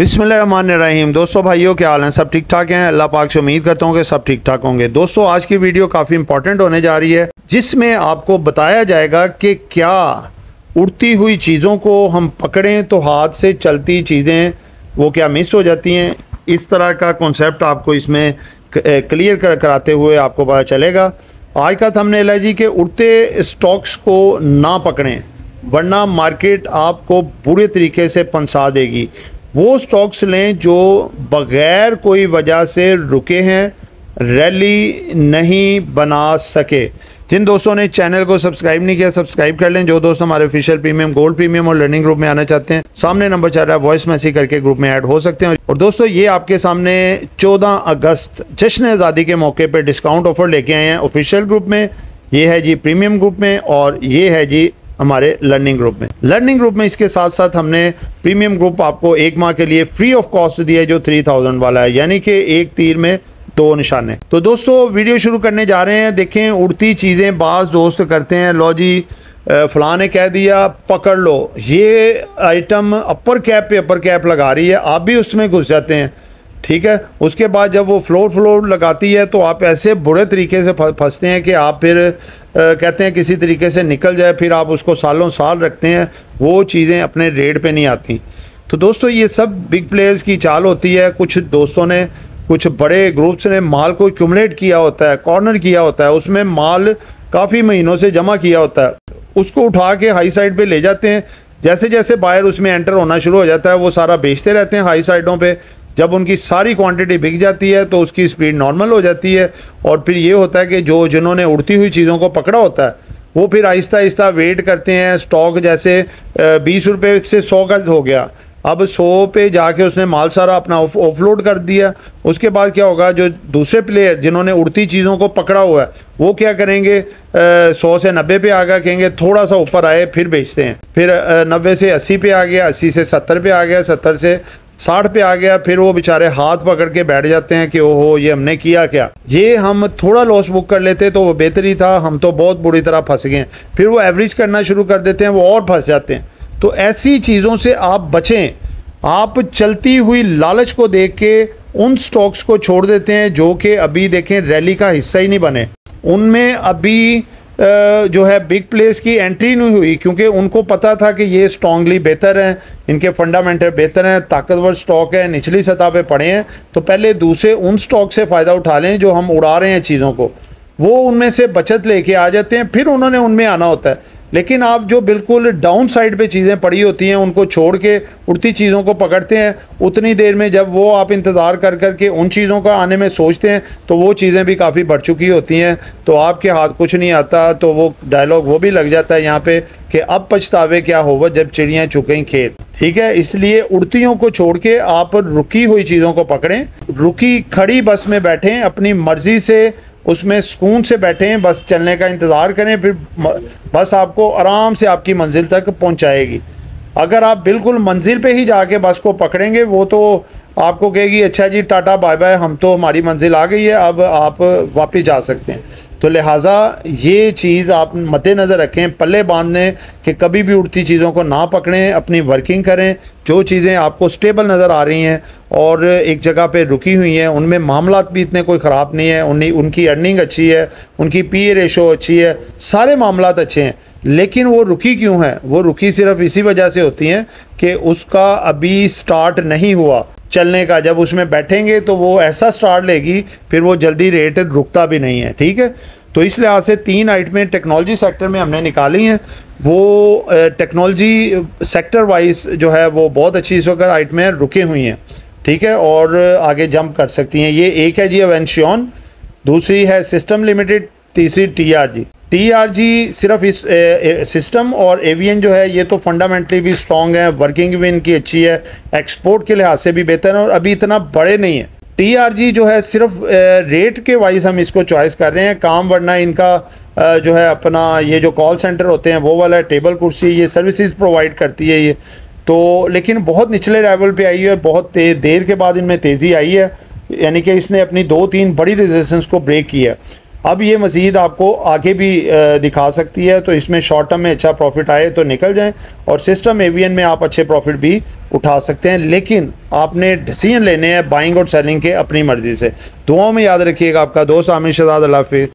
बिस्मिल्लाहिर्रहमानिर्रहीम। दोस्तों भाइयों क्या हाल हैं? सब ठीक ठाक हैं? अल्लाह पाक से उम्मीद करता हूँ कि सब ठीक ठाक होंगे। दोस्तों आज की वीडियो काफ़ी इंपॉर्टेंट होने जा रही है, जिसमें आपको बताया जाएगा कि क्या उड़ती हुई चीज़ों को हम पकड़ें तो हाथ से चलती चीज़ें वो क्या मिस हो जाती हैं। इस तरह का कॉन्सेप्ट आपको इसमें क्लियर कराते हुए आपको पता चलेगा। आज का थंबनेल है जी कि उड़ते स्टॉक्स को ना पकड़ें वरना मार्केट आपको बुरे तरीके से पंसा देगी। वो स्टॉक्स लें जो बग़ैर कोई वजह से रुके हैं, रैली नहीं बना सके। जिन दोस्तों ने चैनल को सब्सक्राइब नहीं किया सब्सक्राइब कर लें। जो दोस्त हमारे ऑफिशियल प्रीमियम, गोल्ड प्रीमियम और लर्निंग ग्रुप में आना चाहते हैं, सामने नंबर चल रहा है, वॉइस मैसेज करके ग्रुप में ऐड हो सकते हैं। और दोस्तों ये आपके सामने 14 अगस्त जश्न आज़ादी के मौके पर डिस्काउंट ऑफर लेके आए हैं ऑफिशियल ग्रुप में। ये है जी प्रीमियम ग्रुप में और ये है जी हमारे लर्निंग ग्रुप में। लर्निंग ग्रुप में इसके साथ साथ हमने प्रीमियम ग्रुप आपको एक माह के लिए फ्री ऑफ कॉस्ट दिया है, जो 3000 वाला है, यानी कि एक तीर में दो निशाने। तो दोस्तों वीडियो शुरू करने जा रहे हैं। देखें उड़ती चीज़ें बाज़ दोस्त करते हैं, लो जी फलां ने कह दिया पकड़ लो, ये आइटम अपर कैप पे अपर कैप लगा रही है, आप भी उसमें घुस जाते हैं। ठीक है, उसके बाद जब वो फ्लोर लगाती है तो आप ऐसे बुरे तरीके से फंसते हैं कि आप फिर कहते हैं किसी तरीके से निकल जाए, फिर आप उसको सालों साल रखते हैं, वो चीज़ें अपने रेट पे नहीं आती। तो दोस्तों ये सब बिग प्लेयर्स की चाल होती है। कुछ दोस्तों ने, कुछ बड़े ग्रुप्स ने माल को एक्यूमुलेट किया होता है, कॉर्नर किया होता है, उसमें माल काफ़ी महीनों से जमा किया होता है, उसको उठा के हाई साइड पे ले जाते हैं। जैसे जैसे बायर उसमें एंटर होना शुरू हो जाता है वो सारा बेचते रहते हैं हाई साइडों पे। जब उनकी सारी क्वांटिटी बिक जाती है तो उसकी स्पीड नॉर्मल हो जाती है और फिर ये होता है कि जिन्होंने उड़ती हुई चीज़ों को पकड़ा होता है वो फिर आहिस्ता आहिस्ता वेट करते हैं। स्टॉक जैसे 20 रुपये से 100 का हो गया, अब 100 पे जाके उसने माल सारा अपना ऑफलोड कर दिया। उसके बाद क्या होगा, जो दूसरे प्लेयर जिन्होंने उड़ती चीज़ों को पकड़ा हुआ है वो क्या करेंगे, 100 से 90 पे आ गया, कहेंगे थोड़ा सा ऊपर आए फिर बेचते हैं, फिर 90 से 80 पे आ गया, 80 से 70 पे आ गया, 70 से 60 पे आ गया, फिर वो बेचारे हाथ पकड़ के बैठ जाते हैं कि ओहो ये हमने किया क्या, ये हम थोड़ा लॉस बुक कर लेते तो वो बेहतर ही था, हम तो बहुत बुरी तरह फंस गए। फिर वो एवरेज करना शुरू कर देते हैं, वो और फंस जाते हैं। तो ऐसी चीज़ों से आप बचें। आप चलती हुई लालच को देख के उन स्टॉक्स को छोड़ देते हैं जो कि अभी देखें रैली का हिस्सा ही नहीं बने, उनमें अभी जो है बिग प्लेयर्स की एंट्री नहीं हुई, क्योंकि उनको पता था कि ये स्ट्रांगली बेहतर हैं, इनके फंडामेंटल बेहतर हैं, ताकतवर स्टॉक है, निचली सतह पे पड़े हैं। तो पहले दूसरे उन स्टॉक से फ़ायदा उठा लें जो हम उड़ा रहे हैं चीज़ों को, वो उनमें से बचत लेके आ जाते हैं, फिर उन्होंने उनमें आना होता है। लेकिन आप जो बिल्कुल डाउन साइड पे चीज़ें पड़ी होती हैं उनको छोड़ के उड़ती चीज़ों को पकड़ते हैं, उतनी देर में जब वो आप इंतज़ार कर कर के उन चीज़ों का आने में सोचते हैं तो वो चीज़ें भी काफ़ी बढ़ चुकी होती हैं, तो आपके हाथ कुछ नहीं आता। तो वो डायलॉग वो भी लग जाता है यहाँ पे कि अब पछतावे क्या होगा जब चिड़ियाँ चुकें खेत। ठीक है, इसलिए उड़तियों को छोड़ के आप रुकी हुई चीज़ों को पकड़ें। रुकी खड़ी बस में बैठें, अपनी मर्ज़ी से उसमें सुकून से बैठें, बस चलने का इंतज़ार करें, फिर बस आपको आराम से आपकी मंजिल तक पहुंचाएगी। अगर आप बिल्कुल मंजिल पे ही जाके बस को पकड़ेंगे वो तो आपको कहेगी अच्छा जी टाटा बाय बाय, हम तो हमारी मंजिल आ गई है, अब आप वापस जा सकते हैं। तो लिहाजा ये चीज़ आप मद्देनज़र रखें, पल्ले बांधने कि कभी भी उड़ती चीज़ों को ना पकड़ें, अपनी वर्किंग करें। जो चीज़ें आपको स्टेबल नज़र आ रही हैं और एक जगह पे रुकी हुई हैं उनमें मामलात भी इतने कोई ख़राब नहीं है, उनकी अर्निंग अच्छी है, उनकी पीए रेशो अच्छी है, सारे मामलात अच्छे हैं, लेकिन वो रुकी क्यों है? वो रुकी सिर्फ इसी वजह से होती हैं कि उसका अभी स्टार्ट नहीं हुआ चलने का। जब उसमें बैठेंगे तो वो ऐसा स्टार्ट लेगी फिर वो जल्दी रेट रुकता भी नहीं है। ठीक है, तो इस लिहाज से 3 आइटमें टेक्नोलॉजी सेक्टर में हमने निकाली हैं। वो टेक्नोलॉजी सेक्टर वाइज जो है वो बहुत अच्छी इस वक्त आइटमें रुकी हुई हैं। ठीक है, और आगे जंप कर सकती हैं। ये एक है जी एवेंशियन, दूसरी है सिस्टम लिमिटेड, तीसरी टीआरजी सिर्फ इस सिस्टम और एवियन जो है ये तो फंडामेंटली भी स्ट्रॉन्ग है, वर्किंग भी इनकी अच्छी है, एक्सपोर्ट के लिहाज से भी बेहतर है और अभी इतना बड़े नहीं है। टीआरजी जो है सिर्फ रेट के वाइज हम इसको चॉइस कर रहे हैं, काम वरना इनका जो है अपना ये जो कॉल सेंटर होते हैं वो वाला टेबल कुर्सी ये सर्विसेज प्रोवाइड करती है ये तो, लेकिन बहुत निचले लेवल पे आई है, बहुत देर के बाद इनमें तेज़ी आई है, यानी कि इसने अपनी 2-3 बड़ी रेजिस्टेंस को ब्रेक किया। अब ये मज़ीद आपको आगे भी दिखा सकती है, तो इसमें शॉर्ट टर्म में अच्छा प्रॉफिट आए तो निकल जाएं, और सिस्टम एवीएन में आप अच्छे प्रॉफिट भी उठा सकते हैं, लेकिन आपने डिसीजन लेने हैं बाइंग और सेलिंग के अपनी मर्ज़ी से। दुआओं में याद रखिएगा। आपका दोस्त आमिर शहजाद। अल्लाह हाफिज़।